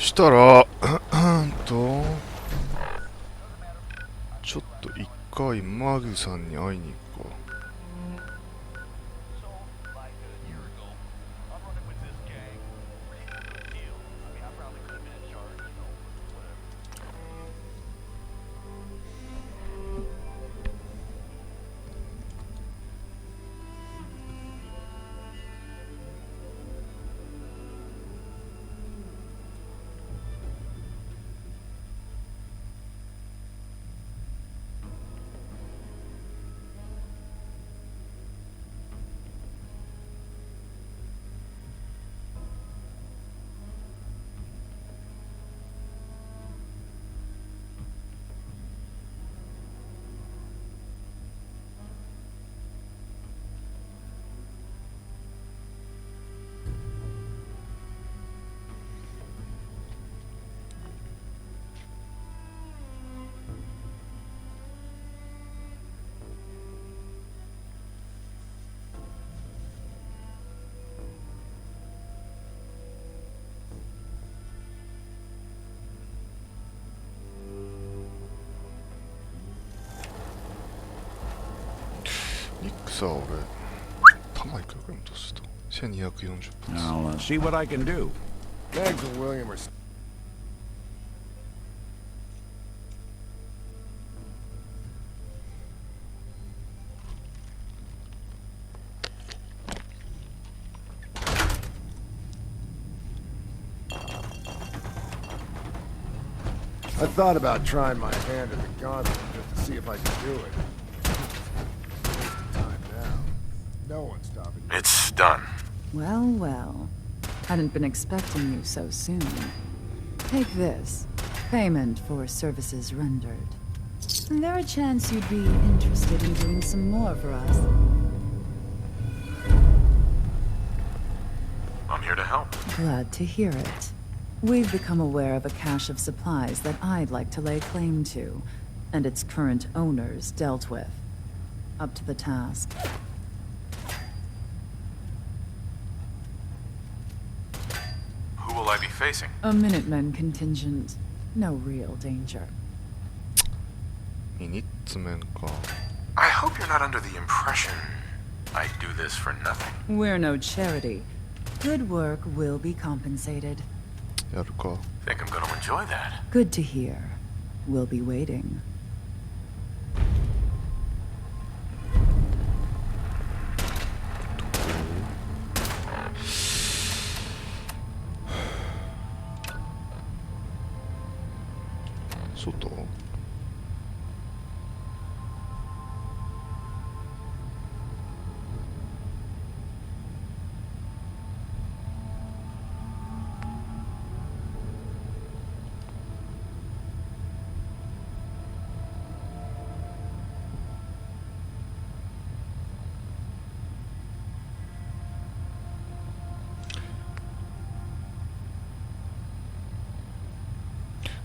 したらちょっと一回マグさんに会いに行こうか。ニックさ、俺玉いくらぐらい落とすと1240分。 I'll see what I can do. Mags and William are. I thought about trying my hand at the gauntlet just to see if I could do it. Waste of time now. No one's stopping me. It's done. Well, well. Hadn't been expecting you so soon. Take this. Payment for services rendered. Is there a chance you'd be interested in doing some more for us? I'm here to help. Glad to hear it. We've become aware of a cache of supplies that I'd like to lay claim to, and its current owners dealt with. Up to the task. Who will I be facing? A Minutemen contingent. No real danger. ミニッツメンか。 I hope you're not under the impression I do this for nothing. We're no charity. Good work will be compensated. やるか。 Think I'm gonna enjoy that. Good to hear. We'll be waiting. 外？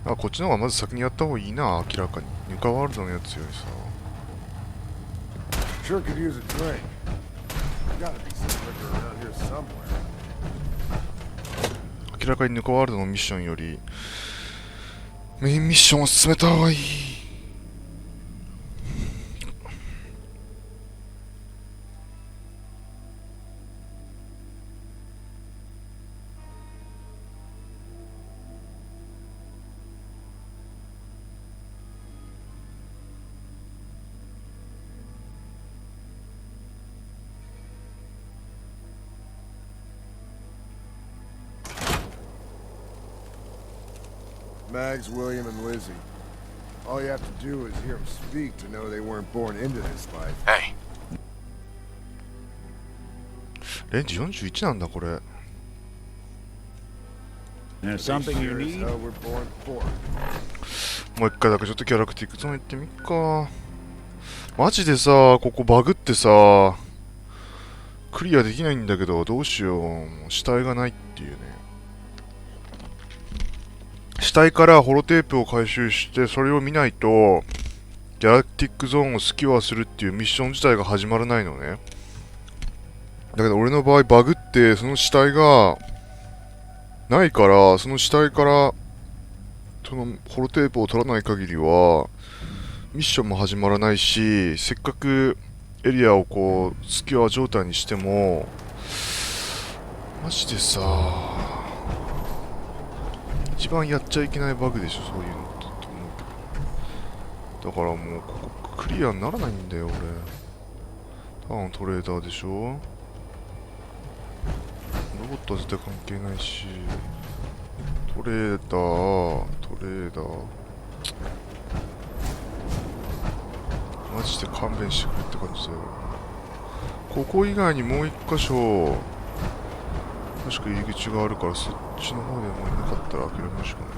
あ、こっちの方がまず先にやった方がいいな、明らかに。ニュカワールドのやつよりさ。 Sure could use a drink. Gotta be some liquor around here somewhere. 明らかにニュカワールドのミッションよりメインミッションを進めた方がいい。Mags, William, and Lizzie. All you have to do is hear them speak to know they weren't born into this life. Hey, レンジ41なんだこれ。 There's something you Sure as need? hell we're born for it. もう一回だけちょっとギャラクティックゾーン行ってみっか。マジでさ、ここバグってさ、クリアできないんだけど、どうしよう。もう死体がないっていうね。死体からホロテープを回収して、それを見ないと、ギャラクティックゾーンをスキュアするっていうミッション自体が始まらないのね。だけど俺の場合バグって、その死体が、ないから、その死体からそのホロテープを取らない限りはミッションも始まらないし、せっかくエリアをこうスキュア状態にしてもマジでさ、一番やっちゃいけないバグでしょ、そういうのって思うけど。だからもうここクリアにならないんだよ俺。ただのトレーダーでしょ。ロボットは絶対関係ないし、トレーダーマジで勘弁してくれって感じだよ。ここ以外にもう一箇所確か入り口があるから、そっちの方でもいなかったら諦めるしかない。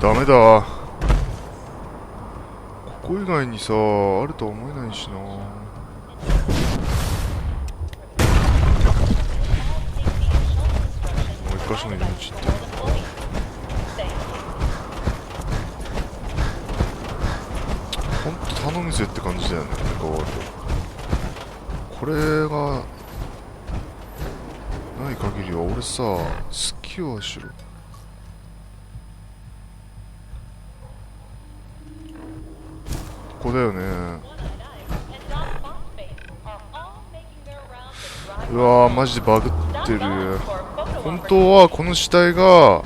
ダメだ。ここ以外にさ、あるとは思えないしな。もう一箇所の入り口って。ほんと頼むぜって感じだよね、変わると。これがない限りは俺さ、スキュアしろ。ここだよね。うわーマジでバグってる。本当はこの死体が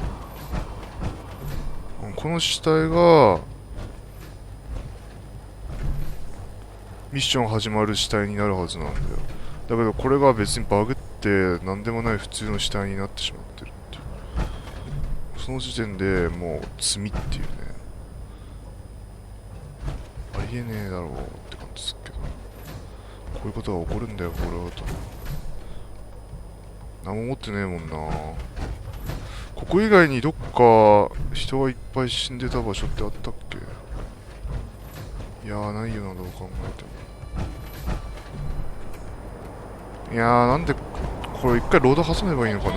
ミッション始まる死体になるはずなんだよ。だけどこれが別にバグって何でもない普通の死体になってしまってるっていう。その時点でもう罪っていうね、ありえねえだろうって感じですけど、こういうことが起こるんだよ、ホラーと。何も持ってねえもんな。ここ以外にどっか人がいっぱい死んでた場所ってあったっけ。いやーないよな、どう考えても。いやーなんでこれ一回ロード挟めばいいのかな。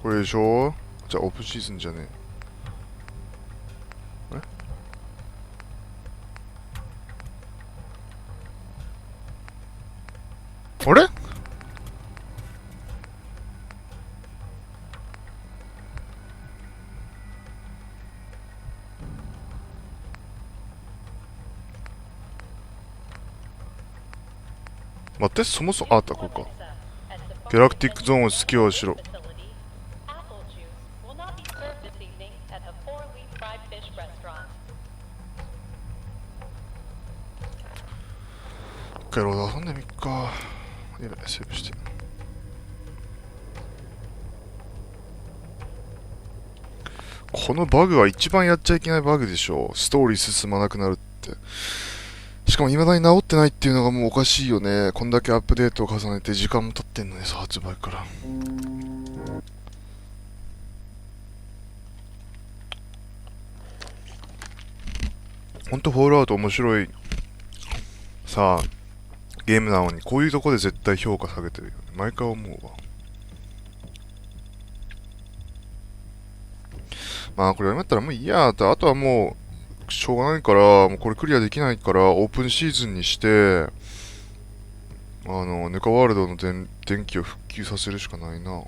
これでしょ。じゃあオープンシーズンじゃねえ。あれ待って、そもそも、あった、これか。ギャラクティックゾーンをスキュアしろ。一回ロード挟んでみっか。やばい、セーブして。このバグは一番やっちゃいけないバグでしょ。ストーリー進まなくなるって。しかも未だに治ってないっていうのがもうおかしいよね。こんだけアップデートを重ねて時間も経ってんのにさ、発売から。ほんとフォールアウト面白いさあゲームなのに、こういうとこで絶対評価下げてるよね。毎回思うわ。まあこれやめたらもういいやーって。あとはもうしょうがないから、もうこれクリアできないからオープンシーズンにして、ネカワールドの電気を復旧させるしかないな。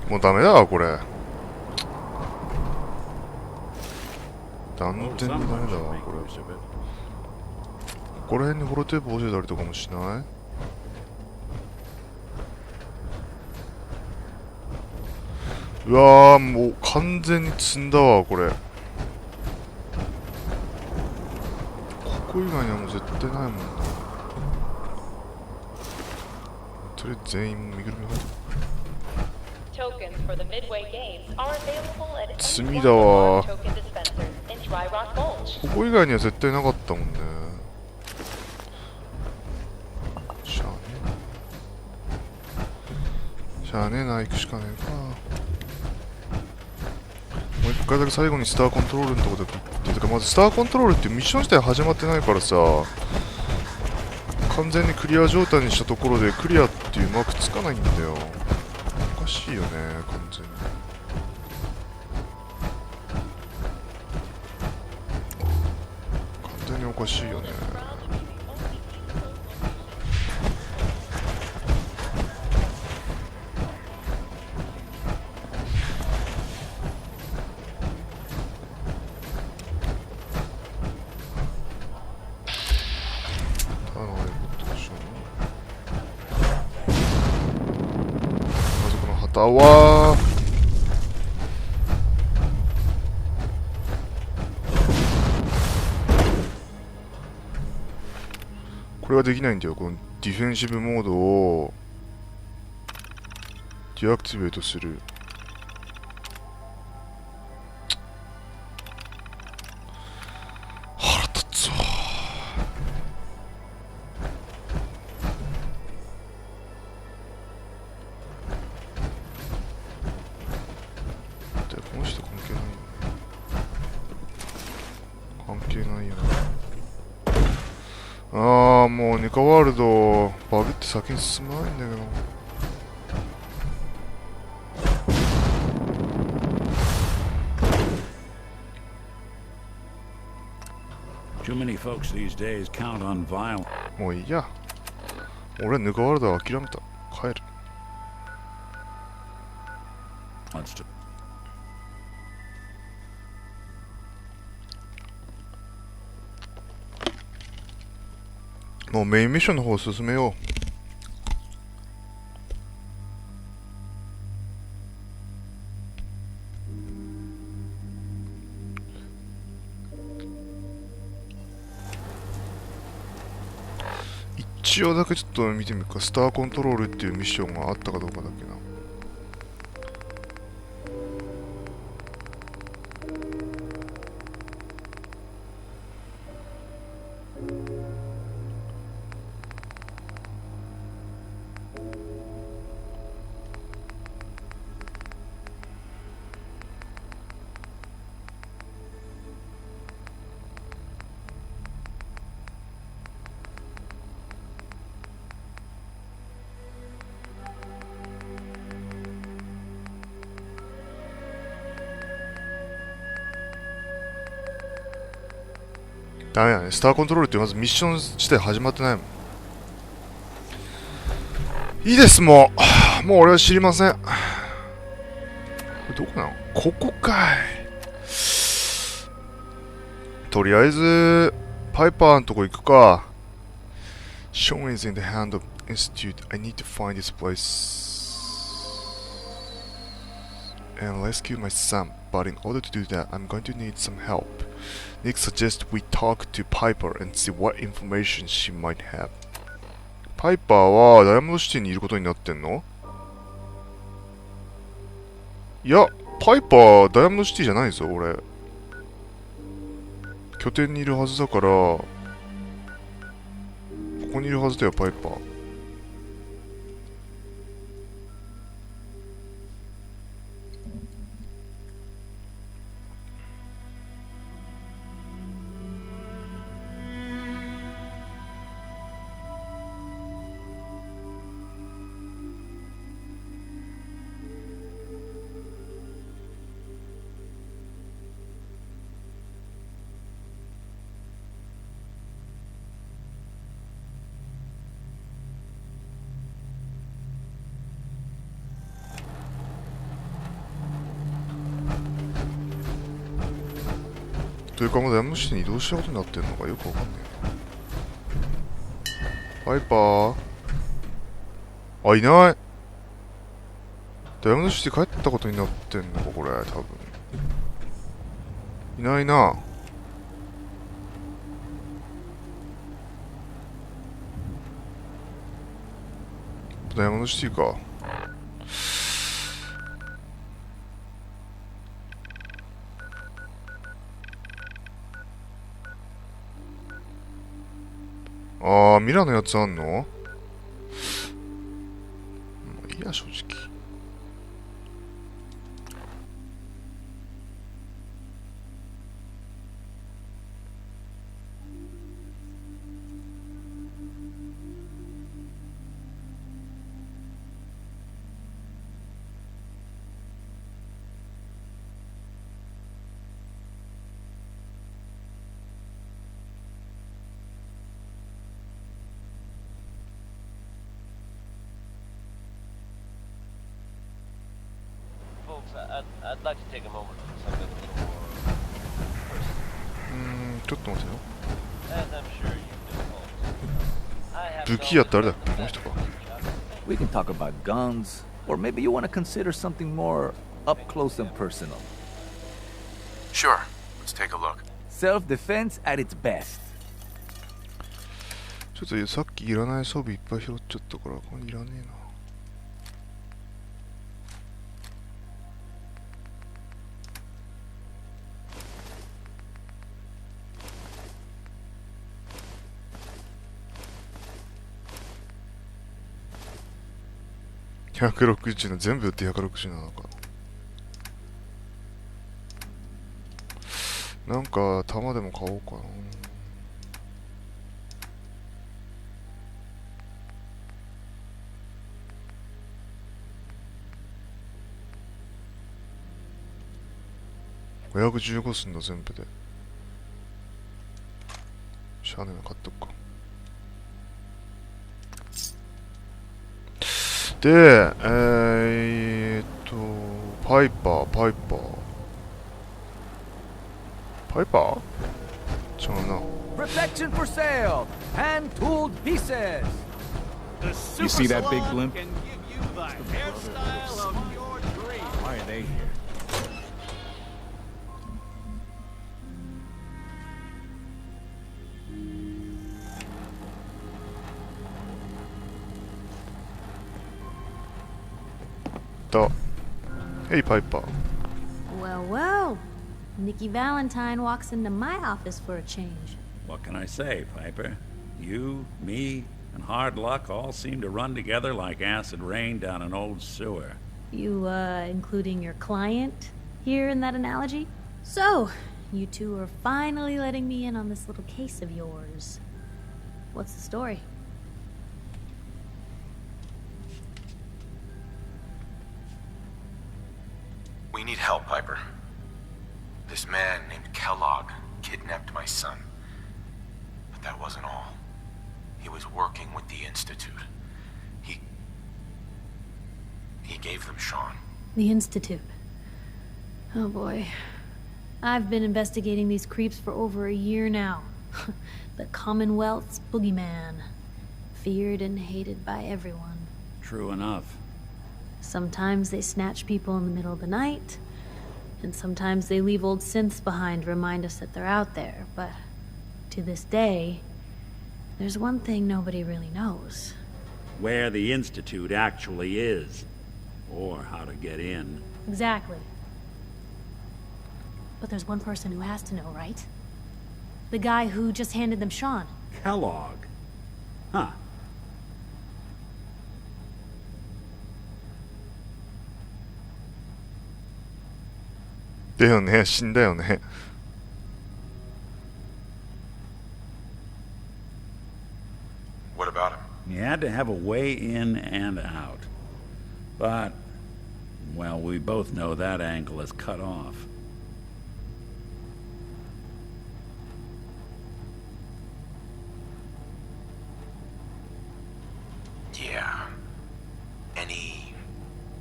もうダメだわこれ。断 Oh, 然にダメ someone だ should わ make これ。 use of it. ここら辺にホロテープ教えたりとかもしない？うわー、もう完全に積んだわこれ。ここ以外にはもう絶対ないもんな。とりあえず全員身ぐるみ入ってる。 Tokens for the Midway Games are available at any 積 one み of だ our わ。 token dispensers in Dry Rock Bulge. ここ以外には絶対なかったもんね。しゃあねえ。しゃあねえな、行くしかねえか。もう一回だけ最後にスターコントロールのとこでってか、まずスターコントロールっていうミッション自体始まってないからさ、完全にクリア状態にしたところでクリアっていうマークつかないんだよ。おかしいよね、完全に。完全におかしいよね。ただのことでしょ。まずこの旗はこれはできないんだよ。このディフェンシブモードをディアクティベートする。腹立つわ。でこの人関係ないよね。関係ないよね。ああ、もうニカワールドバグって先に進まないんだけど。 Too many folks these days count on violence. もういいや。俺はニカワールドは諦めた。帰る。To もうメインミッションの方進めよう。一応だけちょっと見てみるか。スターコントロールっていうミッションがあったかどうかだけな。ダメだね。スターコントロールってまずミッション自体始まってないもん。いいです、もう。もう俺は知りません。これどこなの？ここかい。とりあえず、パイパーのとこ行くか。Sean is in the hand of Institute. I need to find this place and rescue my son. But in order to do that, I'm going to need some help. Nick suggests we talk to Piper and see what information she might have. パイパーはダイヤモンドシティにいることになってんの？いや、パイパーダイヤモンドシティじゃないぞ、俺。拠点にいるはずだから、ここにいるはずだよ、パイパー。それかまだ山の下に移動したことになってんのかよくわかんねえ。パイパー、あ、いない。山の下に帰ったことになってんのかこれ、多分。いないな。山のシティか。ああ、ミラのやつあんの？もういいや、正直。Folks, I'd like to take a moment for something a little more personal. ちょっと待ってよ。 As I'm sure you know, I have 武器やったら no 誰だっけ、この人か。 We can talk about guns, or maybe you want to consider something more up close and personal. Sure. Let's take a look. Self-defense at its best. ちょっとさっきいらない装備いっぱい拾っちゃったから、これいらねえな。160の全部売って160なのか。なんか弾でも買おうかな。515すんだ全部で。しゃあねえな、買っとくか。で、パイパー。パイパー違うな。 Protection for sale! Hand-tooled pieces! You see that big blimp? Why are they here? だ。Hey, パイパー。 Well, well. Nikki Valentine walks into my office for a change. What can I say, Piper? You, me, and hard luck all seem to run together like acid rain down an old sewer. You, including your client here in that analogy? So, you two are finally letting me in on this little case of yours. What's the story? We need help, Piper. This man named Kellogg kidnapped my son. But that wasn't all. He was working with the Institute. He gave them Sean. The Institute. Oh boy. I've been investigating these creeps for over a year now. The Commonwealth's boogeyman. Feared and hated by everyone. True enough. Sometimes they snatch people in the middle of the night, and sometimes they leave old synths behind to remind us that they're out there, but to this day, there's one thing nobody really knows. Where the Institute actually is. Or how to get in. Exactly. But there's one person who has to know, right? The guy who just handed them Sean. Kellogg. Huh. だよね、死んだよね。What about him? He had to have a way in and out. But, well, we both know that angle is cut off. Yeah. Any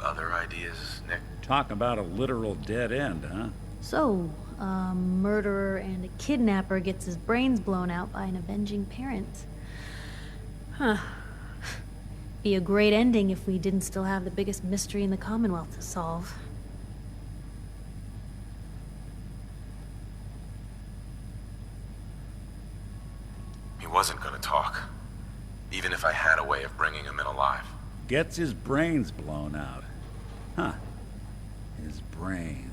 other ideas, Nick? Talk about a literal dead end, huh? So, a murderer and a kidnapper gets his brains blown out by an avenging parent. Huh. Be a great ending if we didn't still have the biggest mystery in the Commonwealth to solve. He wasn't gonna talk, even if I had a way of bringing him in alive. Gets his brains blown out. Huh. His brains.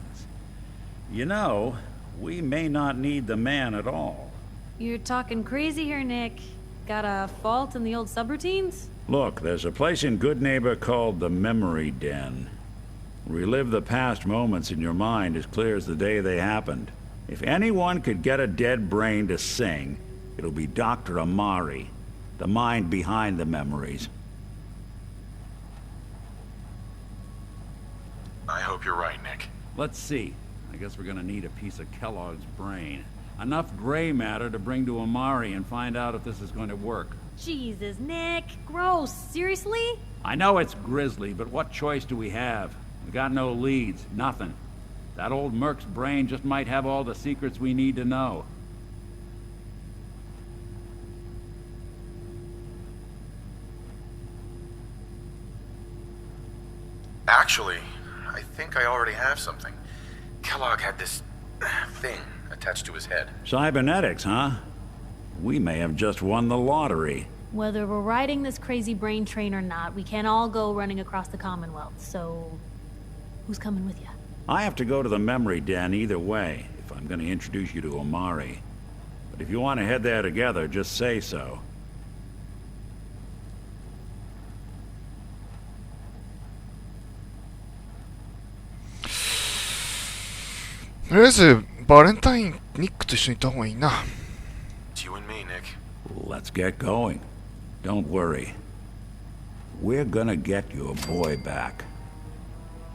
You know, we may not need the man at all. You're talking crazy here, Nick. Got a fault in the old subroutines? Look, there's a place in Good Neighbor called the Memory Den. Relive the past moments in your mind as clear as the day they happened. If anyone could get a dead brain to sing, it'll be Dr. Amari, the mind behind the memories. I hope you're right, Nick. Let's see. I guess we're gonna need a piece of Kellogg's brain. Enough gray matter to bring to Amari and find out if this is going to work. Jesus, Nick. Gross. Seriously? I know it's grisly, but what choice do we have? We got no leads, nothing. That old Merc's brain just might have all the secrets we need to know. Actually, I think I already have something. Kellogg had this thing attached to his head. Cybernetics, huh? We may have just won the lottery. Whether we're riding this crazy brain train or not, we can't all go running across the Commonwealth, so... who's coming with you? I have to go to the Memory Den either way, if I'm gonna introduce you to Omari. But if you want to head there together, just say so. Toりあえずバレンタインニックと一緒に行った方がいいな。 It's you and me, Nick. Let's get going. Don't worry. We're gonna get your boy back.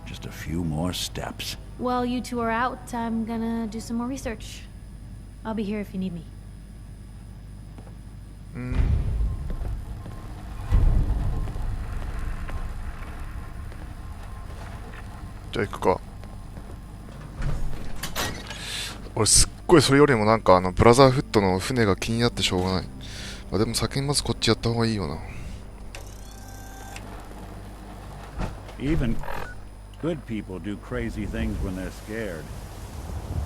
Just a few more steps. While you two are out, I'm gonna do some more research. I'll be here if you need me. じゃあ行くか。俺すっごいそれよりもなんかブラザーフットの船が気になってしょうがない。あ、でも先にまずこっちやった方がいいよな。Even good people do crazy things when they're scared.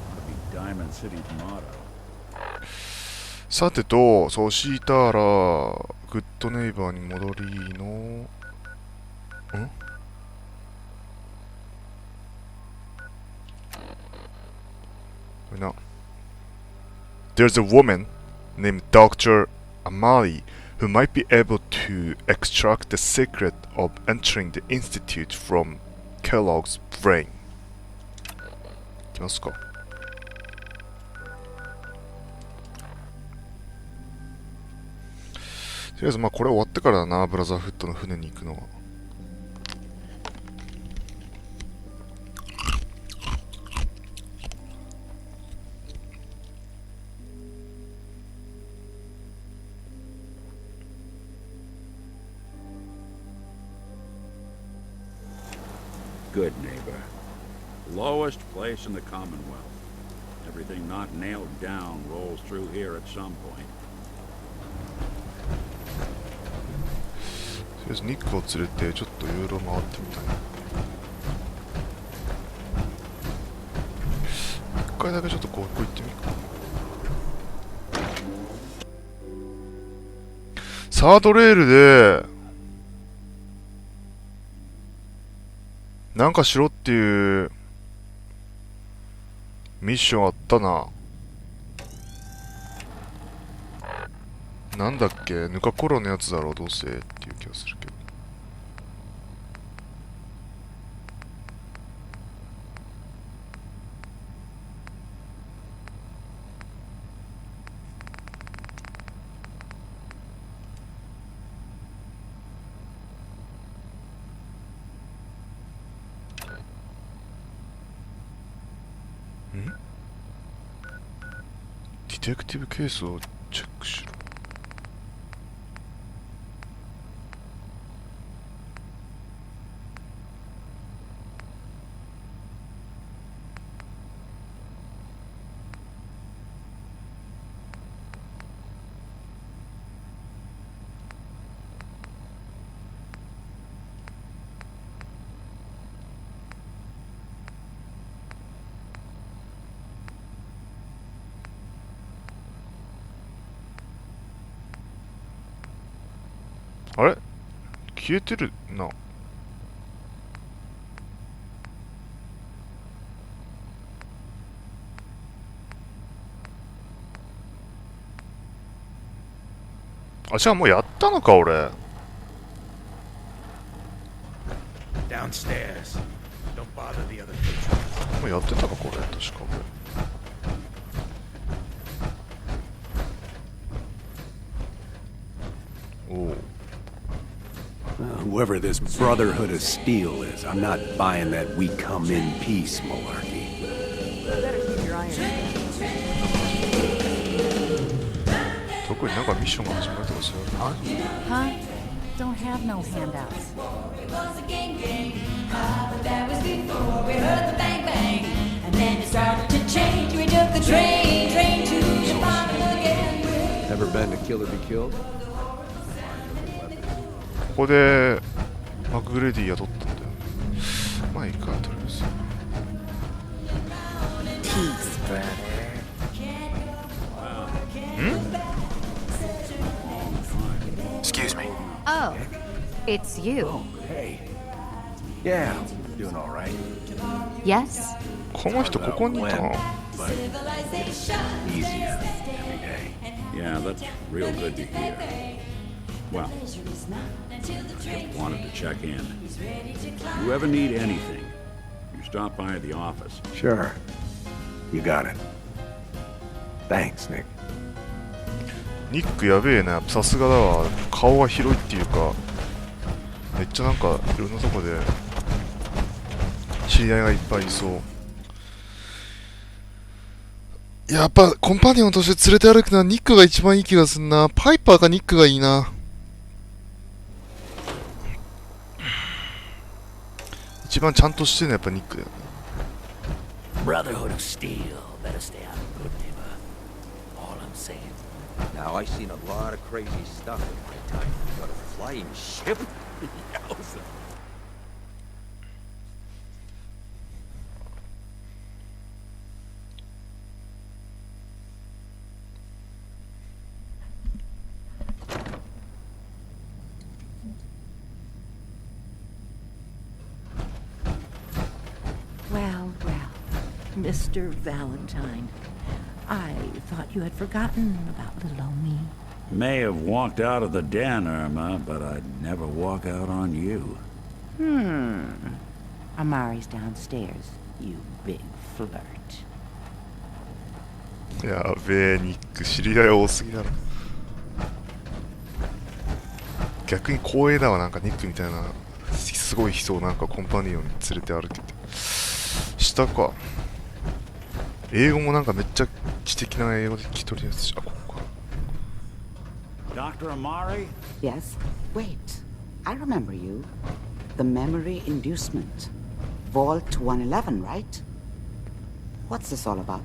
That'd be Diamond City's motto. さてと、そうしたらグッドネイバーに戻りのNo. There's a woman named Dr. Amali who might be able to extract the secret of entering the institute from Kellogg's brain. いきますか。とりあえずまあこれ終わってからだな、ブラザーフットの船に行くのは。Good neighbor. Lowest place in the Commonwealth. Everything not nailed down rolls through here at some point. とりあえずニックを連れてちょっといろいろ回ってみたい。一回だけちょっとここ行ってみるか。サードレールでなんかしろっていうミッションあったな。なんだっけ、ヌカコロのやつだろう、どうせっていう気がするけど。ディテクティブケースをチェックしろ。あれ消えてるな。あ、じゃあもうやったのか俺。Downstairs. Don't bother the other patrons. もうやってたかこれ、確か俺。おお。Whoever this Brotherhood of Steel is, I'm not buying that we come in peace malarkey. Better keep your eye on it. 特になんかミッションが始まるとかそういうの。 Huh? Don't have no handouts. Ever been to Kill or Be Killed? ここでマクグレディ雇ったんだよ。まあいいか、とりあえず。 Peace, brother. ん Excuse me. Oh, it's you. Hey. Yeah, doing all right. Yes? この人ここにいたの？ But easier every day. Yeah, that's real good to hear. Well, I just wanted to check in. If you ever need anything, you stop by the office. Sure. You got it. Thanks, Nick. ニックやべえな、さすがだわ。顔が広いっていうか、めっちゃなんかいろんなとこで知り合いがいっぱいいそう。やっぱコンパニオンとして連れて歩くのはニックが一番いい気がすんな。パイパーかニックがいいな。一番ちゃんとしてるのはやっぱニックだよね。 Brotherhood of Steel. Better stay out of good neighbor. All I'm saying. Now, I've seen a lot of crazy stuff in my time, but a flying ship? Yowza. Well, well, Mr. Valentine, I thought you had forgotten about little old me. May have walked out of the den, Irma, but I'd never walk out on you. Amari's downstairs, you big flirt. やべえ、ニック知り合い多すぎだろ。逆に光栄だわ、なんかニックみたいなすごい人をなんかコンパニオンに連れて歩けて。下か。英語もなんかめっちゃ知的な英語で聞き取りやすいし。あ、ここか。 Dr. Amari? Yes? Wait, I remember you. The memory inducement. Vault 111, right? What's this all about?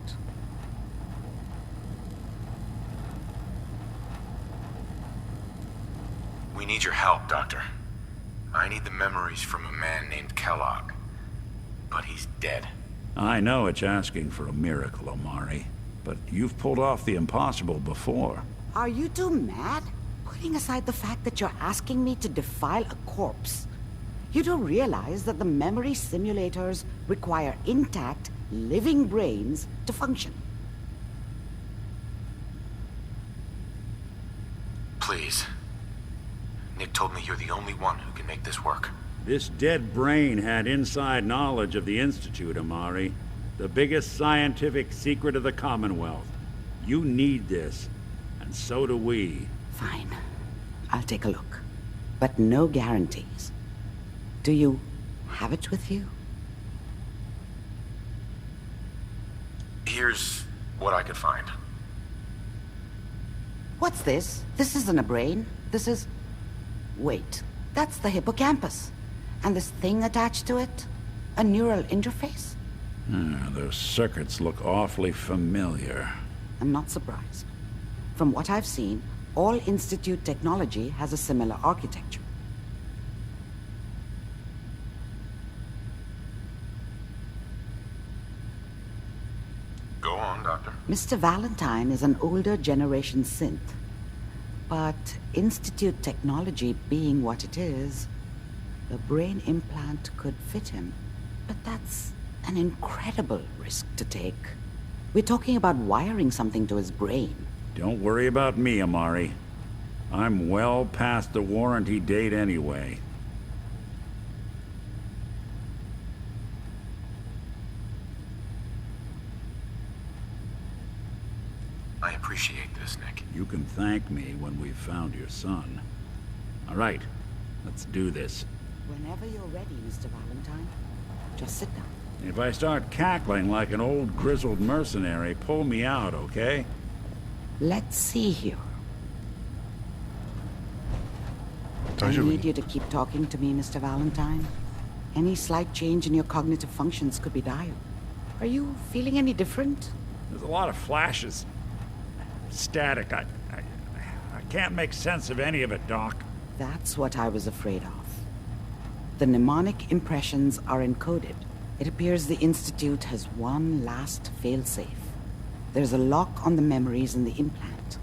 We need your help, Doctor. I need the memories from a man named Kellogg. But he's dead. I know it's asking for a miracle, Amari, but you've pulled off the impossible before. Are you two mad? Putting aside the fact that you're asking me to defile a corpse, you do realize that the memory simulators require intact, living brains to function. Please. Nick told me you're the only one who can make this work. This dead brain had inside knowledge of the Institute, Amari. The biggest scientific secret of the Commonwealth. You need this, and so do we. Fine. I'll take a look. But no guarantees. Do you have it with you? Here's what I could find. What's this? This isn't a brain. This is... Wait, that's the hippocampus. And this thing attached to it? A neural interface? Those circuits look awfully familiar. I'm not surprised. From what I've seen, all Institute technology has a similar architecture. Go on, Doctor. Mr. Valentine is an older generation synth. But Institute technology being what it is, the brain implant could fit him. But that's an incredible risk to take. We're talking about wiring something to his brain. Don't worry about me, Amari. I'm well past the warranty date anyway. I appreciate this, Nick. You can thank me when we've found your son. All right, let's do this. Whenever you're ready, Mr. Valentine, just sit down. If I start cackling like an old grizzled mercenary, pull me out, okay? Let's see here. I 大丈夫 need you to keep talking to me, Mr. Valentine. Any slight change in your cognitive functions could be dire. Are you feeling any different? There's a lot of flashes. Static. I can't make sense of any of it, Doc. That's what I was afraid of. The mnemonic impressions are encoded. It appears the Institute has one last failsafe. There's a lock on the memories in the implant.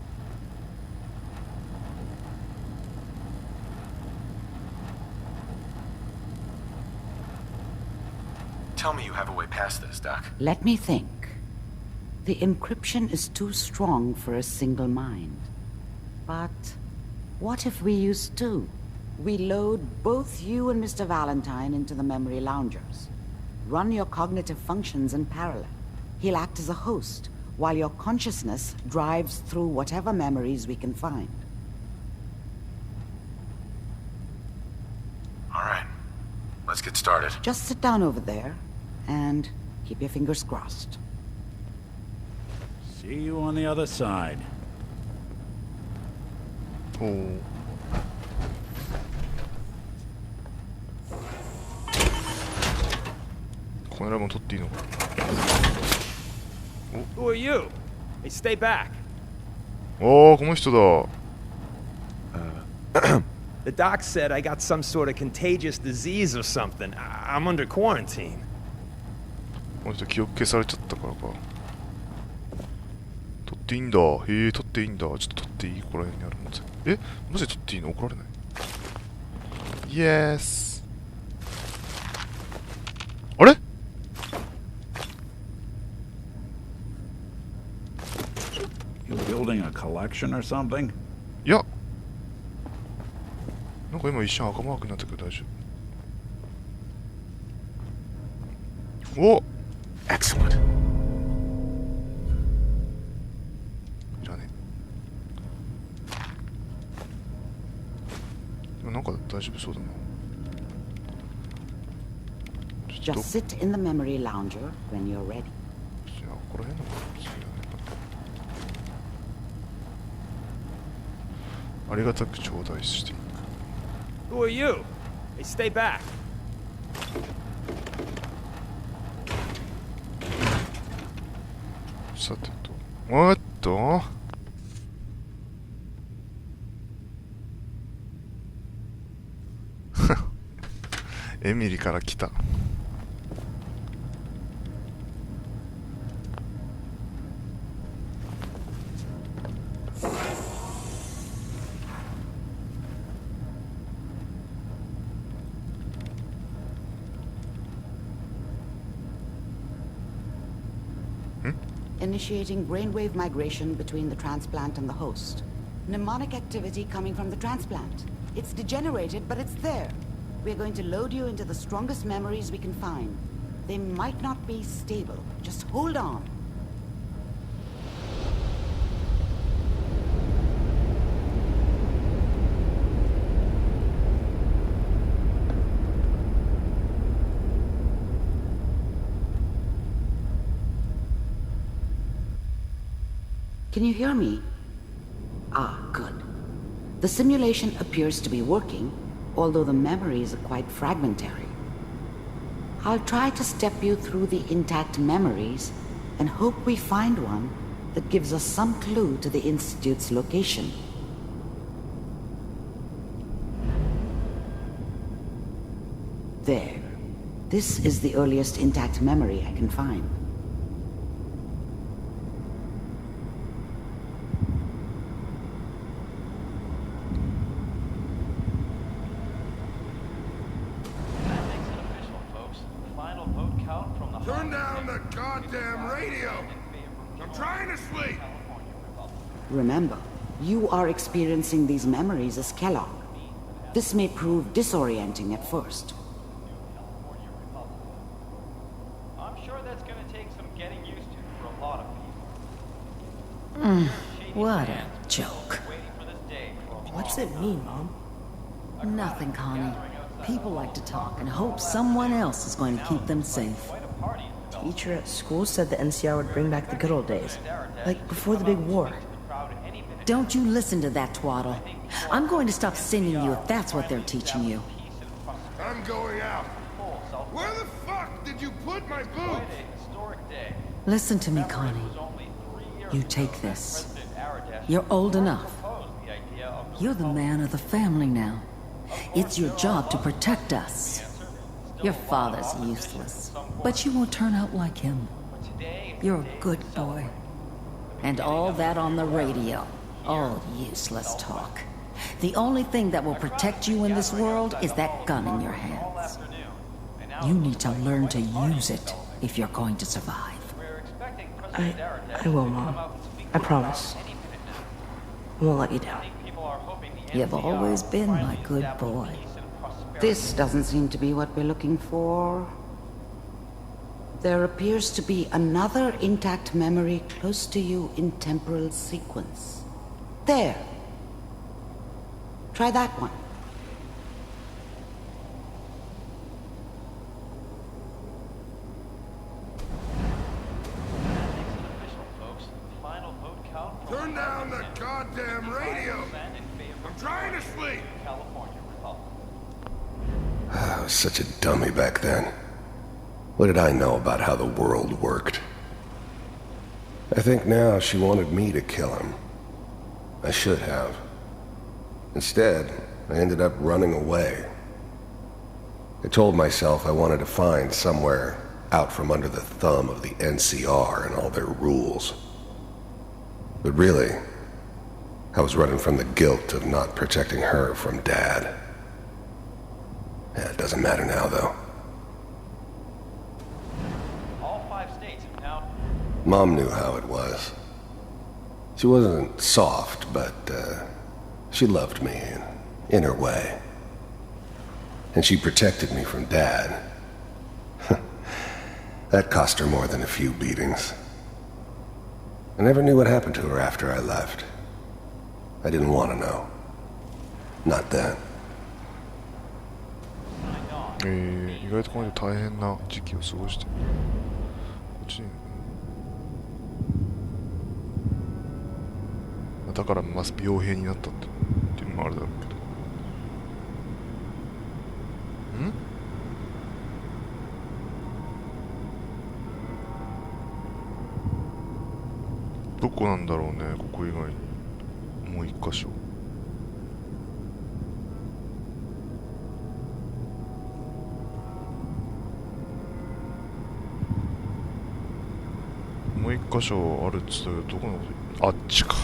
Tell me you have a way past this, Doc. Let me think. The encryption is too strong for a single mind. But what if we use two? We load both you and Mr. Valentine into the memory loungers. Run your cognitive functions in parallel. He'll act as a host, while your consciousness drives through whatever memories we can find. All right. Let's get started. Just sit down over there, and keep your fingers crossed. See you on the other side. おお。このラボン取っていいのか。 Who are you? Hey, stay back. おお、この人だ。The doc said I got some sort of contagious disease or something. I'm under quarantine. この人記憶消されちゃったからか。取っていいんだ。へえ、取っていいんだ。ちょっと取っていい？ここら辺にあるもんぜ。え、マジで取っていいの？怒られない？イエス。あれ？ You building a collection or something? いや。なんか今一瞬赤マークになったけど大丈夫。お！ Excellent. いらねえ。なんか大丈夫そうだな。 Just sit in the memory lounger when you're ready. いや、ここら辺のか別にいらないかな。ありがたく頂戴していく。 Who are you? Hey, stay back. さてと。おっと。エミリから来た。Initiating brainwave migration between the transplant and the host. Mnemonic activity coming from the transplant. It's degenerated, but it's there. We're going to load you into the strongest memories we can find. They might not be stable. Just hold on. Can you hear me? Ah, good. The simulation appears to be working, although the memories are quite fragmentary. I'll try to step you through the intact memories and hope we find one that gives us some clue to the Institute's location. There. This is the earliest intact memory I can find. the goddamn radio! I'm trying to sleep! Remember, you are experiencing these memories as Kellogg. This may prove disorienting at first. I'm sure that's gonna take some getting used to for a lot of people. What a joke. What's it mean, Mom? Nothing, Connie. People like to talk and hope someone else is going to keep them safe. Teacher at school said the NCR would bring back the good old days. Like before the big war. Don't you listen to that twaddle. I'm going to stop sending you if that's what they're teaching you. I'm going out. Where the fuck did you put my boots? Listen to me, Connie. You take this. You're old enough. You're the man of the family now. It's your job to protect us. Your father's useless, but you won't turn out like him. You're a good boy. And all that on the radio, all useless talk. The only thing that will protect you in this world is that gun in your hands. You need to learn to use it if you're going to survive. I will, Mom. I promise. I won't let you down. You've always been my good boy. This doesn't seem to be what we're looking for. There appears to be another intact memory close to you in temporal sequence. There. Try that one. Turn down the goddamn radio! I'm trying to sleep! I was such a dummy back then. What did I know about how the world worked? I think now she wanted me to kill him. I should have. Instead, I ended up running away. I told myself I wanted to find somewhere out from under the thumb of the NCR and all their rules. But really, I was running from the guilt of not protecting her from Dad. Yeah, it doesn't matter now, though. All 5 states have now... Mom knew how it was. She wasn't soft, but she loved me in her way. And she protected me from Dad. That cost her more than a few beatings. I never knew what happened to her after I left. I didn't want to know. Not then. 意外とこの人大変な時期を過ごしてこっちにだからまず病兵になったっていうのもあるだろうけどどこなんだろうねここ以外にもう一箇所もう一箇所あるっつったけどどこのことあっちか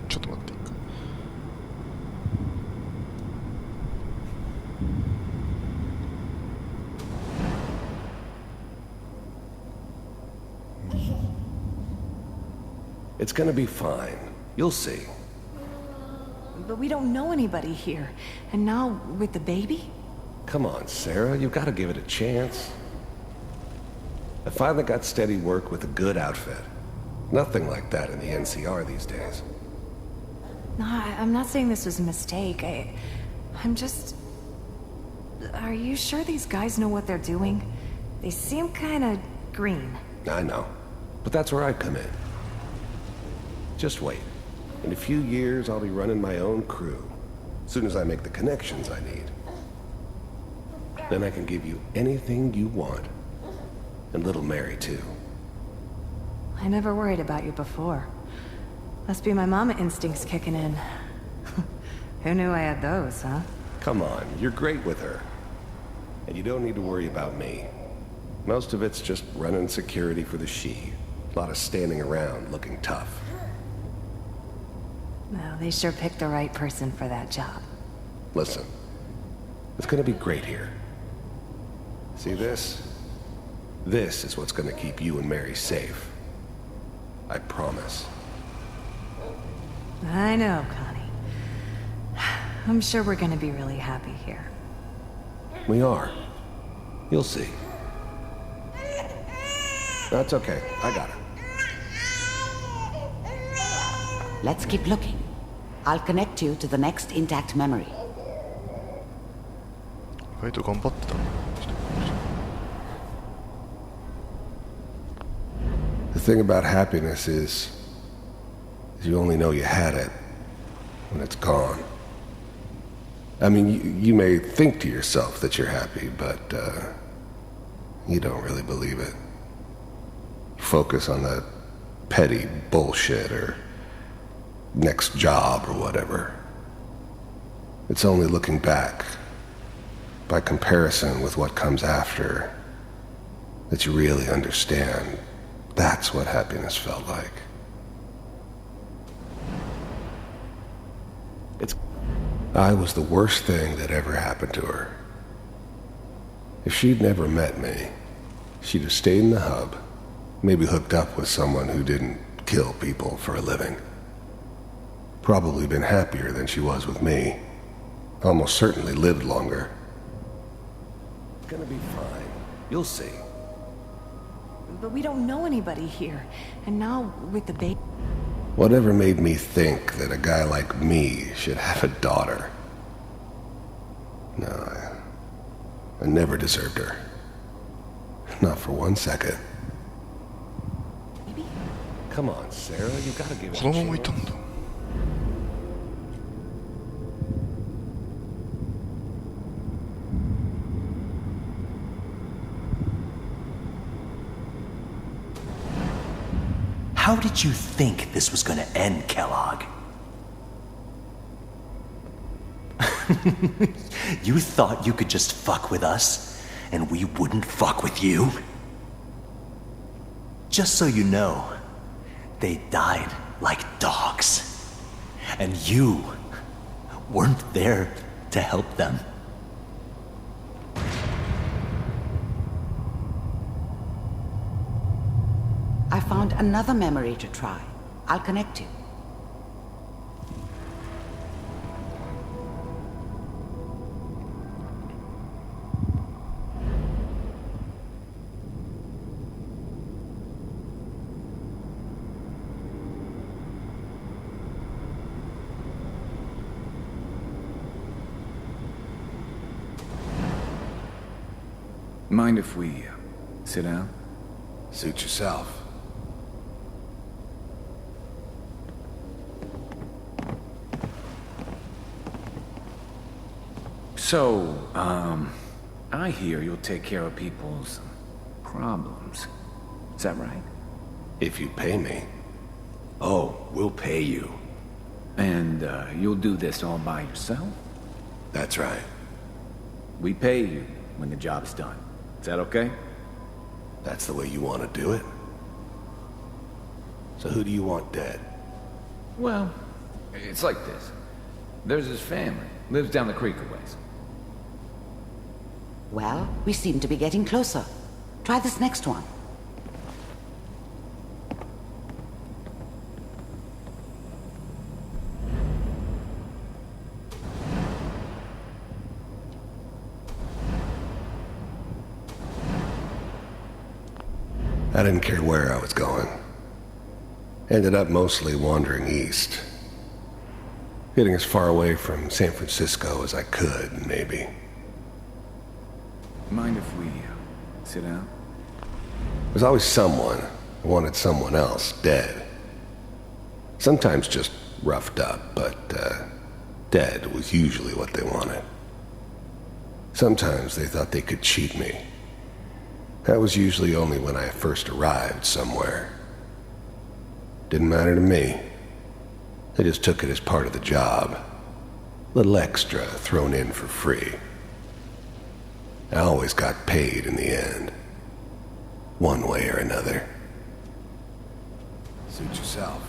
ちょっと待っていいかIt's gonna be fine. You'll see. But we don't know anybody here. And now, with the baby? Come on, Sarah. You've got to give it a chance. I finally got steady work with a good outfit. Nothing like that in the NCR these days. No, I'm not saying this was a mistake. I'm just... Are you sure these guys know what they're doing? They seem kinda green. I know. But that's where I come in. Just wait. In a few years, I'll be running my own crew. As soon as I make the connections I need. Then I can give you anything you want. And little Mary, too. I never worried about you before. Must be my mama instincts kicking in. Who knew I had those, huh? Come on, you're great with her. And you don't need to worry about me. Most of it's just running security for the she. A lot of standing around looking tough. Well, they sure picked the right person for that job. Listen, it's gonna be great here. See this? This is what's gonna keep you and Mary safe. I promise. I know, Connie. I'm sure we're gonna be really happy here. We are. You'll see. That's okay. I got her. Let's keep looking. I'll connect you to the next intact memory. 意外と頑張ってたな。 The thing about happiness is you only know you had it when it's gone. I mean, you may think to yourself that you're happy, but you don't really believe it. You focus on that petty bullshit or next job or whatever. It's only looking back, by comparison with what comes after, that you really understand. That's what happiness felt like. I was the worst thing that ever happened to her. If she'd never met me, she'd have stayed in the hub, maybe hooked up with someone who didn't kill people for a living. Probably been happier than she was with me. Almost certainly lived longer. It's gonna be fine. You'll see. But we don't know anybody here. And now, with the baby... Whatever made me think that a guy like me should have a daughter? No, I never deserved her. Not for 1 second. Come on, Sarah, you gotta give it a 子供もいたん chance. だ。 How did you think this was gonna end, Kellogg? You thought you could just fuck with us, and we wouldn't fuck with you? Just so you know, they died like dogs. And you weren't there to help them. I found another memory to try. I'll connect you. Mind if we sit down? Suit yourself. So, I hear you'll take care of people's problems. Is that right? If you pay me. Oh, we'll pay you. And, you'll do this all by yourself? That's right. We pay you when the job's done. Is that okay? That's the way you want to do it? So who do you want dead? Well, it's like this. There's his family. Lives down the creek a ways. Well, we seem to be getting closer. Try this next one. I didn't care where I was going. Ended up mostly wandering east. Getting as far away from San Francisco as I could, maybe. Mind if we sit down? There's always someone who wanted someone else dead. Sometimes just roughed up, but dead was usually what they wanted. Sometimes they thought they could cheat me. That was usually only when I first arrived somewhere. Didn't matter to me. They just took it as part of the job. Little extra thrown in for free. I always got paid in the end. One way or another. Suit yourself.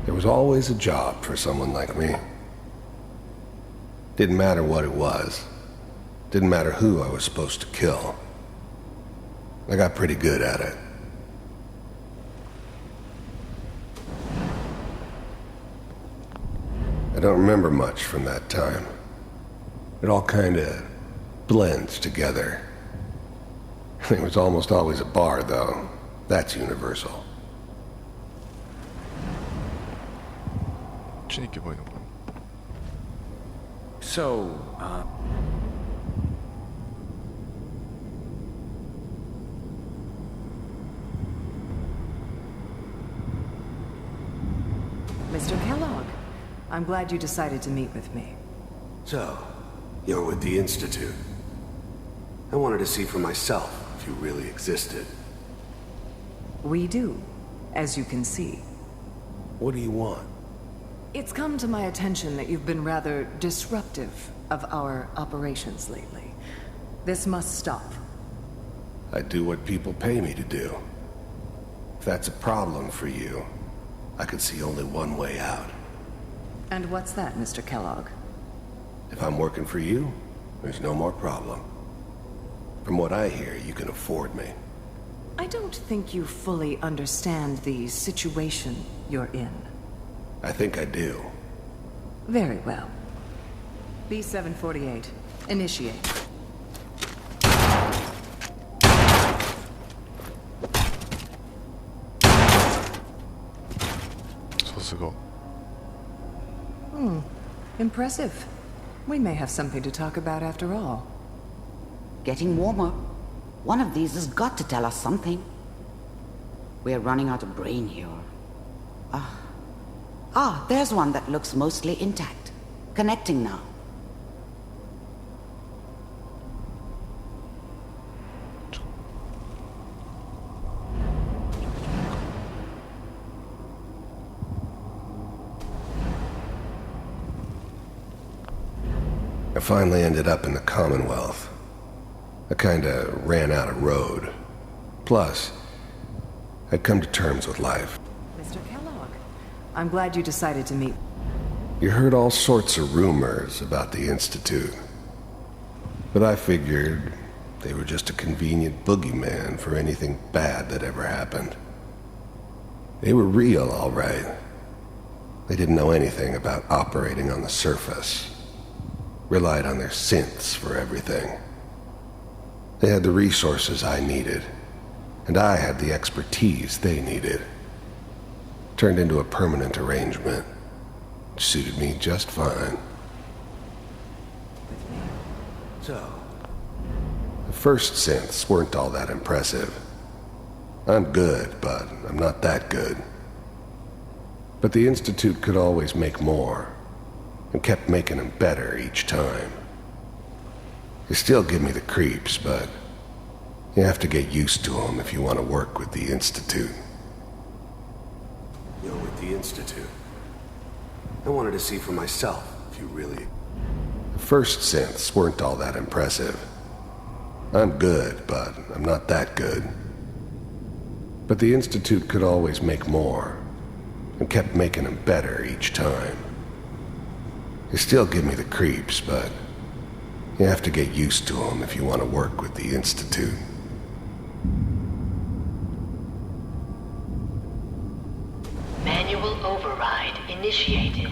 There was always a job for someone like me. Didn't matter what it was. Didn't matter who I was supposed to kill. I got pretty good at it. I don't remember much from that time. It all kinda blends together. There was almost always a bar, though. That's universal. こっちに行けばいいのかな。 So, Mr. Kellogg, I'm glad you decided to meet with me. So, you're with the Institute. I wanted to see for myself if you really existed. We do, as you can see. What do you want? It's come to my attention that you've been rather disruptive of our operations lately. This must stop. I do what people pay me to do. If that's a problem for you, I could see only one way out. And what's that, Mr. Kellogg? If I'm working for you, there's no more problem. From what I hear, you can afford me. I don't think you fully understand the situation you're in. I think I do. Very well. B-748, initiate. Impressive. We may have something to talk about after all. Getting warmer. One of these has got to tell us something. We're running out of brain here. There's one that looks mostly intact. Connecting now. I finally ended up in the Commonwealth. I kinda ran out of road. Plus, I'd come to terms with life. Mr. Kellogg, I'm glad you decided to meet. You heard all sorts of rumors about the Institute. But I figured they were just a convenient boogeyman for anything bad that ever happened. They were real, all right. They didn't know anything about operating on the surface. Relied on their synths for everything. They had the resources I needed, and I had the expertise they needed. Turned into a permanent arrangement, which suited me just fine. So, the first synths weren't all that impressive. I'm good, but I'm not that good. But the Institute could always make more, and kept making them better each time. They still give me the creeps, but you have to get used to them if you want to work with the Institute. You're with the Institute. I wanted to see for myself if you really... The first synths weren't all that impressive. I'm good, but I'm not that good. But the Institute could always make more, and kept making them better each time. They still give me the creeps, but you have to get used to them if you want to work with the Institute. Manual override initiated.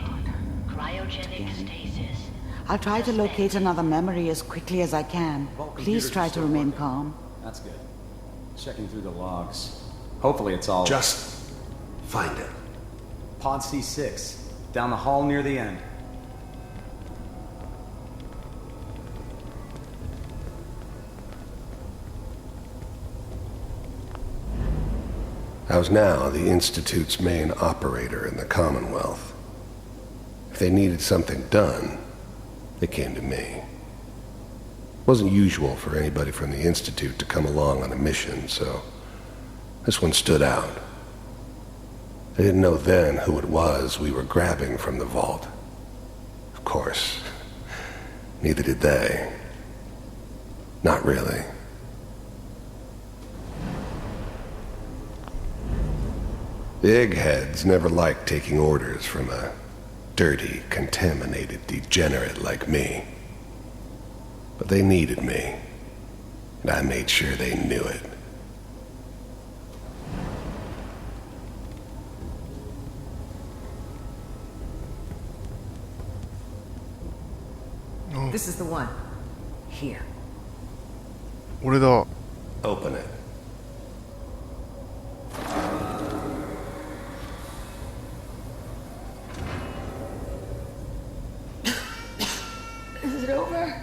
Cryogenic stasis. I'll try to locate another memory as quickly as I can. Please try to remain calm. That's good. Checking through the logs. Hopefully it's all... Just find it. Pod C6. Down the hall near the end. I was now the Institute's main operator in the Commonwealth. If they needed something done, they came to me. It wasn't usual for anybody from the Institute to come along on a mission, so this one stood out. I didn't know then who it was we were grabbing from the vault. Of course, neither did they. Not really. The eggheads never liked taking orders from a dirty, contaminated degenerate like me. But they needed me, and I made sure they knew it. This is the one. Here. 俺だ。 Open it. Is it over?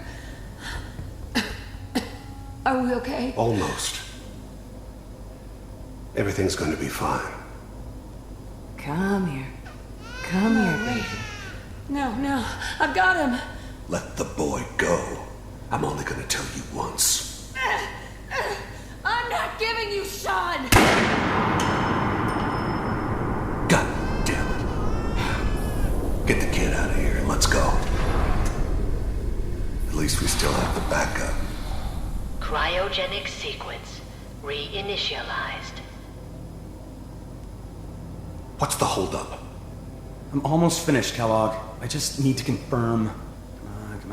Are we okay? Almost. Everything's going to be fine. Come here. Come here, baby. No, I've got him. Let the boy go. I'm only going to tell you once. I'm not giving you Sean! God damn it. Get the kid out of here and let's go. At least we still have the backup. Cryogenic sequence reinitialized. What's the holdup? I'm almost finished, Kellogg. I just need to confirm.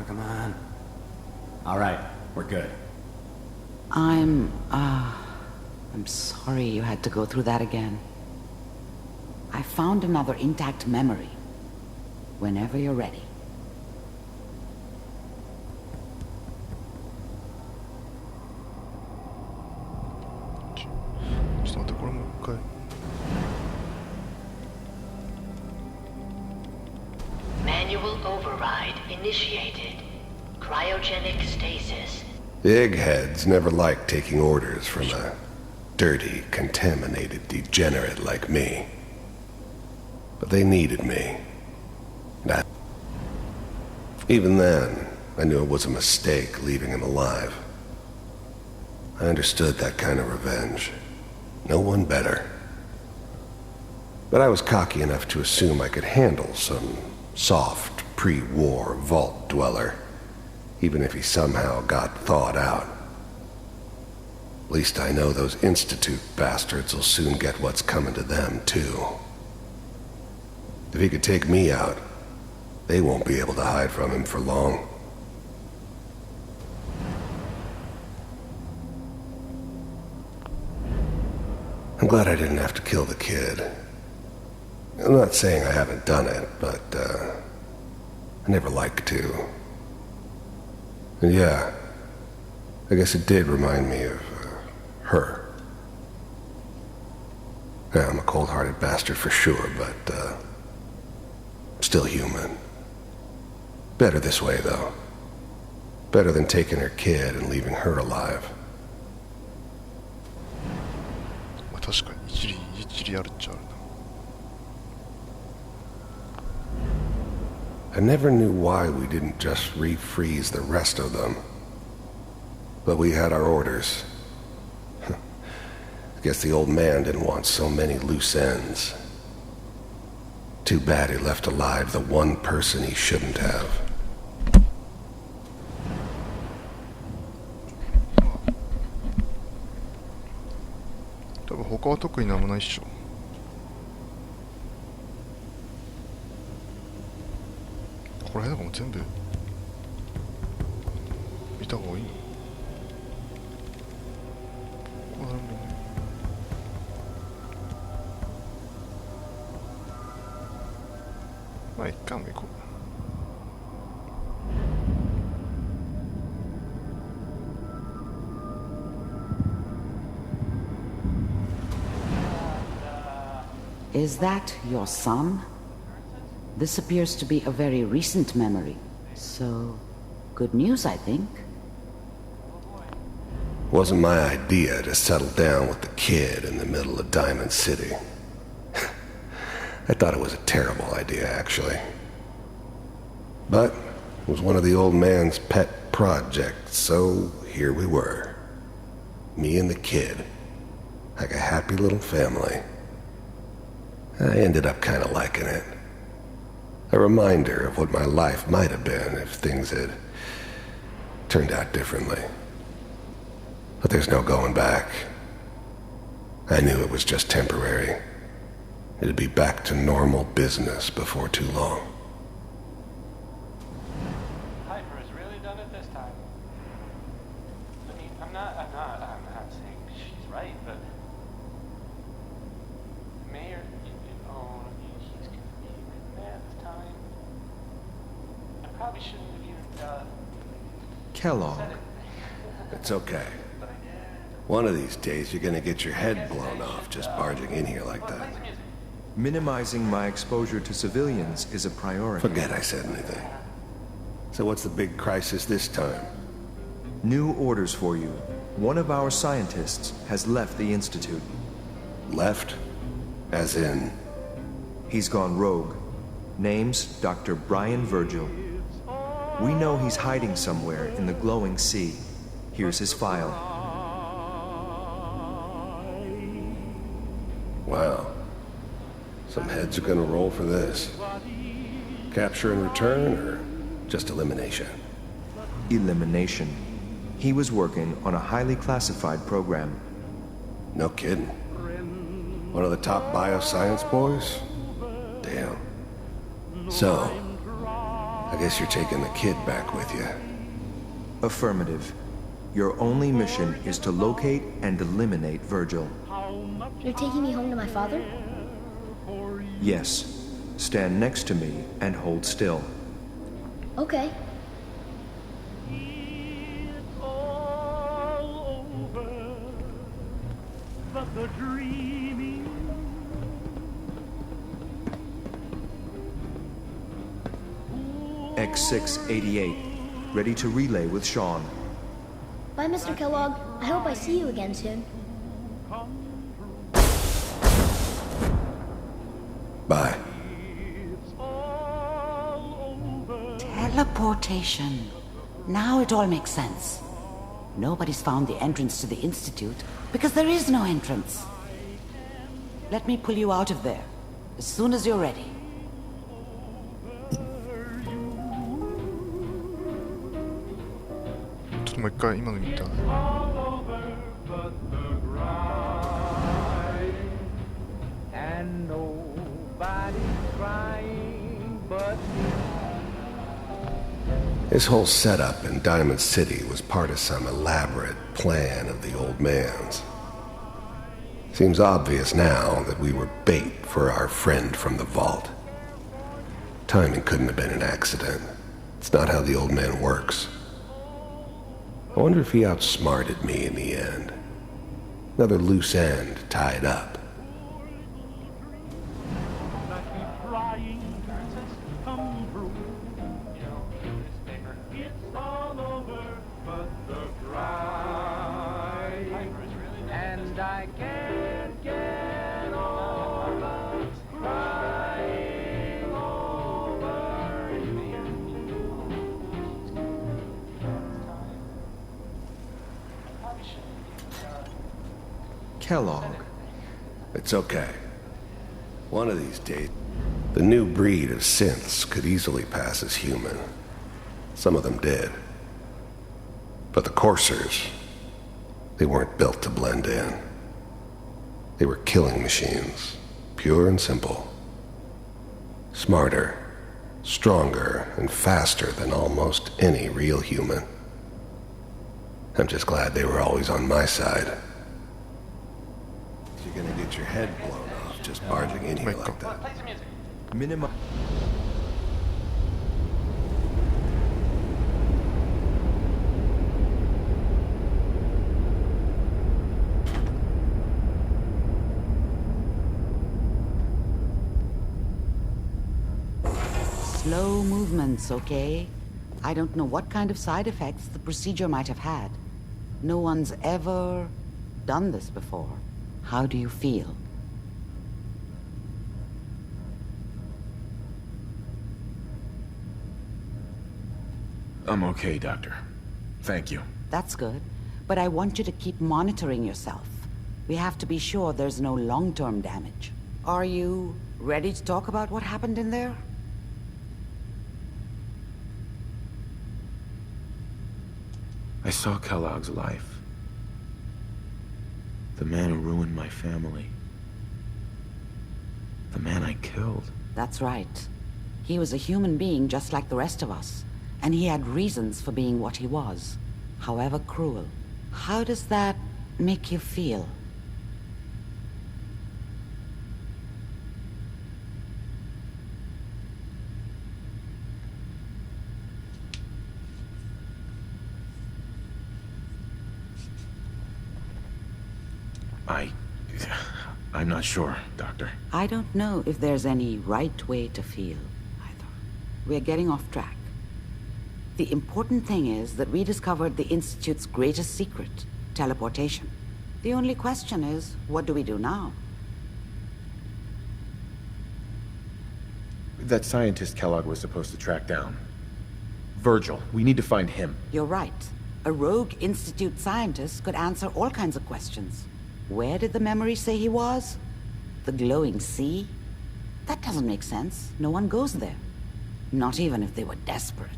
Come on. All right, we're good. I'm sorry you had to go through that again. I found another intact memory. Whenever you're ready. Manual override initiated. Cryogenic stasis. The eggheads never liked taking orders from a dirty, contaminated degenerate like me. But they needed me. And even then, I knew it was a mistake leaving him alive. I understood that kind of revenge. No one better. But I was cocky enough to assume I could handle some soft, pre-war vault dweller, even if he somehow got thawed out. At least I know those Institute bastards will soon get what's coming to them, too. If he could take me out, they won't be able to hide from him for long. I'm glad I didn't have to kill the kid. I'm not saying I haven't done it, but, I never liked to. And yeah, I guess it did remind me of, her. Yeah, I'm a cold-hearted bastard for sure, but, still human. Better this way, though. Better than taking her kid and leaving her alive. 確かに一理あるっちゃあるな。 I never knew why we didn't just refreeze the rest of them. But we had our orders. I guess the old man didn't want so many loose ends. Too bad he left alive the one person he shouldn't have. 多分他は特になんもないっしょ。これなんかもう全部見た方がいいの？あ、なるほどね。まあ一回も行こう。Is that your son? This appears to be a very recent memory. So, good news, I think. Wasn't my idea to settle down with the kid in the middle of Diamond City. I thought it was a terrible idea, actually. But it was one of the old man's pet projects, so here we were. Me and the kid. Like a happy little family. I ended up kind of liking it. A reminder of what my life might have been if things had turned out differently. But there's no going back. I knew it was just temporary. It'd be back to normal business before too long. Piper has really done it this time. I mean, I'm not saying she's right, but the mayor, he's gonna be mad this time. I probably shouldn't have even, Kellogg. It's okay. One of these days, you're gonna get your head blown off just barging in here like that. Minimizing my exposure to civilians is a priority. Forget I said anything. So what's the big crisis this time? New orders for you. One of our scientists has left the Institute. Left? As in? He's gone rogue. Name's Dr. Brian Virgil. We know he's hiding somewhere in the glowing sea. Here's his file. Wow. Some heads are gonna roll for this. Capture and return, or just elimination? Elimination. He was working on a highly classified program. No kidding. One of the top bioscience boys? Damn. So, I guess you're taking the kid back with you. Affirmative. Your only mission is to locate and eliminate Virgil. You're taking me home to my father? Yes. Stand next to me and hold still. Okay. X688. Ready to relay with Sean. Bye, Mr. Kellogg. I hope I see you again soon. Bye. Teleportation. Now it all makes sense. Nobody's found the entrance to the Institute because there is no entrance. Let me pull you out of there as soon as you're ready.もう一回今の見た。And nobody's crying but This whole setup in Diamond City was part of some elaborate plan of the old man's. Seems obvious now that we were bait for our friend from the vault. Timing couldn't have been an accident. It's not how the old man works. I wonder if he outsmarted me in the end. Another loose end tied up. and I can't get over crying over you. Kellogg. It's okay. One of these days, the new breed of synths could easily pass as human. Some of them did. But the coursers, they weren't built to blend in. They were killing machines, pure and simple. Smarter, stronger, and faster than almost any real human. I'm just glad they were always on my side. You're gonna get your head blown off just barging in here like that. Minimum. Slow movements, okay? I don't know what kind of side effects the procedure might have had. No one's ever done this before. How do you feel? I'm okay, Doctor. Thank you. That's good. But I want you to keep monitoring yourself. We have to be sure there's no long-term damage. Are you ready to talk about what happened in there? I saw Kellogg's life. The man who ruined my family. The man I killed. That's right. He was a human being just like the rest of us, and he had reasons for being what he was, however cruel. How does that make you feel? I'm not sure, Doctor. I don't know if there's any right way to feel, either. We're getting off track. The important thing is that we discovered the Institute's greatest secret, teleportation. The only question is, what do we do now? That scientist Kellogg was supposed to track down. Virgil, we need to find him. You're right. A rogue Institute scientist could answer all kinds of questions. Where did the memory say he was? The glowing sea? That doesn't make sense. No one goes there. Not even if they were desperate.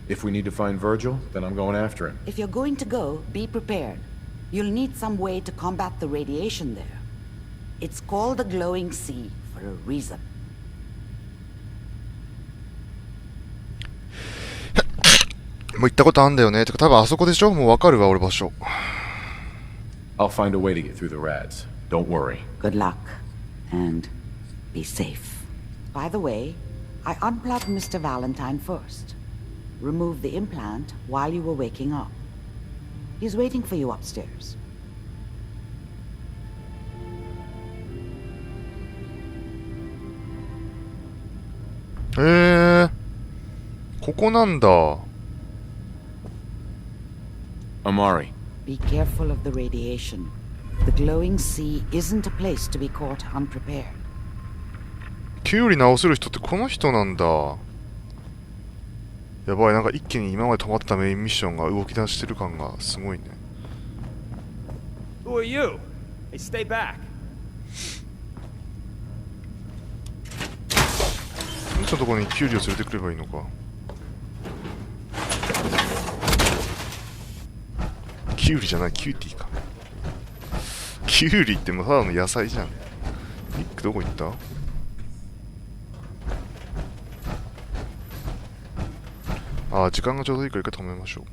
If we need to find Virgil, then I'm going after him. If you're going to go, be prepared. You'll need some way to combat the radiation there. It's called the glowing sea for a reason.もう行ったことあんだよね。てか多分あそこでしょ。もうわかるわ俺場所。I'll find a way to get through the rads. Don't worry. Good luck. And be safe. By the way, I unplugged Mr. Valentine first. Removed the implant while you were waking up. He's waiting for you upstairs. Eh, ここなんだ。Amari. Be careful of the radiation. The glowing sea isn't a place to be caught unprepared. キュウリ直せる人ってこの人なんだ。やばい、なんか一気に今まで止まってたメインミッションが動き出してる感がすごいね。Who are you? Hey, stay back. ミッションのところにキュウリを連れてくればいいのか。キュウリじゃない、キューティーか。キュウリってもうただの野菜じゃん。ニックどこ行った？ああ、時間がちょうどいいから一回止めましょう。